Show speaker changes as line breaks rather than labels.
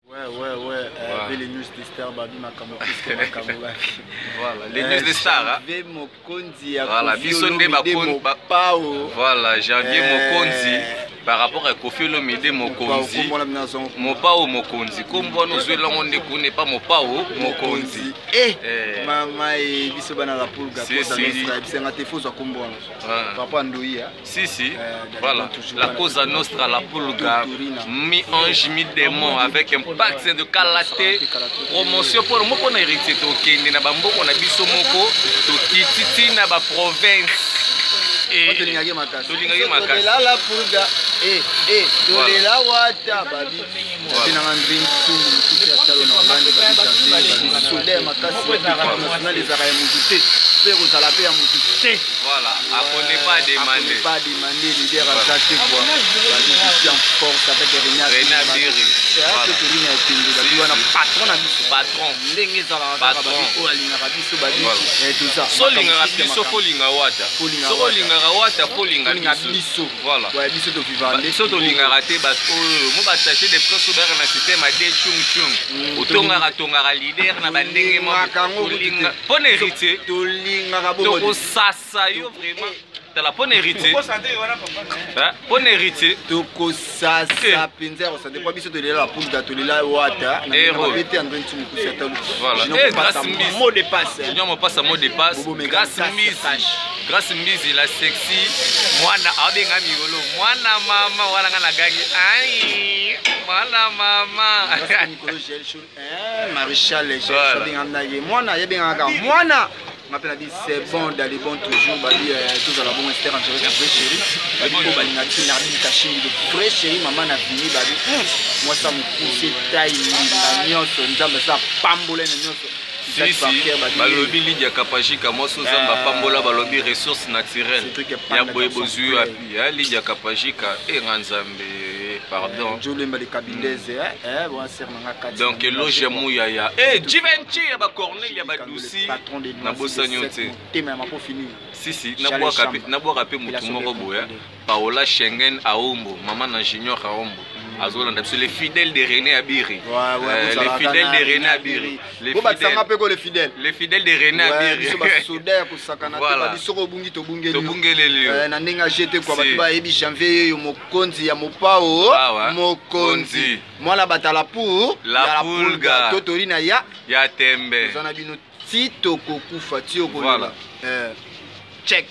Ouais. Les news de Star Babi
Voilà, les news de Star.
Voilà,
Bisonde voilà, janvier Mokonzi par rapport à Kofi Olomide Mokonzi. Mopao Mokonzi. Comme vous nous allons on ne pas Mopao Mokonzi.
Maman et Bisobana la poule
si, voilà. La cause nostra la pulga, mi-ange, mi-démon avec un pacte de qualité. Promotion pour moi qu'on a hérité de na bambo qu'on a biso moko, to kititi na ba province.
Tolingaki makasi. La pulga. Tolela wata babi. Tinanga ndring tungu kutia talo na mandi babi. Solaire makasi national les arrêts mouté. Pero za la paix à mouté.
Voilà, apprenez pas à demander.
Pas demander leader à ça quoi. Babi qui en force avec Rena Biri. C'est à ce que Rena est tenu babi wana patron. Ndenge za la babi ko alinga biso babi et tout ça.
Solinga biso folinga wata. Solinga wata folinga biso. Voilà.
Ouais, biso to vivande.
Biso to linga raté parce que mo ba tacher des presque dans le système à des chung. Otonga leader na bandenge mo folinga. Bon héritier.
Tolinga
bo. To sasa yo vraiment. C'est la bonne héritier. Bon héritier.
Toko sasa pinzer ça dépend biso de la poule d'atolela wata.
Voilà. Et grâce mise
mot de passe.
Il y a mon passe mot de passe. Grâce mise la sexy. Mwana abenga migolo. Mwana mama wana ngana gangi. Ai. Mwana mama.
Nicolas Gelchou. Maréchal Gelchou benga naye. Mwana yebenga ga. Mwana on appelle dit c'est bon d'aller bon toujours babi tous à la bonne esther en vrai chérie babi ko balinga tina caché de vrai chérie maman na fini babi moi ça me pousse taille na nyonso nzamba ça pambola na nyonso
balobi lidia kapashika moso zamba pambola balobi ressources naturelles ya boye bozu ya lidia kapashika e nganzambe pardon donc loge mouya ya Givenchy ya ba Cornel ya ba Douci na bosanyote si na boka pe mutu moko boya Paola Schengen aombo maman na junior aombo azolanda biso les fidèles de René Abiri les fidèles de René Abiri
les
fidèles de René Abiri
voilà na ndenge jeté kwa bato ba yebi janvier yo mokonzi ya mopao mokonzi mwana batala pour
la pulga
totorina ya
tembe
zana bino tito kokufa tio ko
voilà
check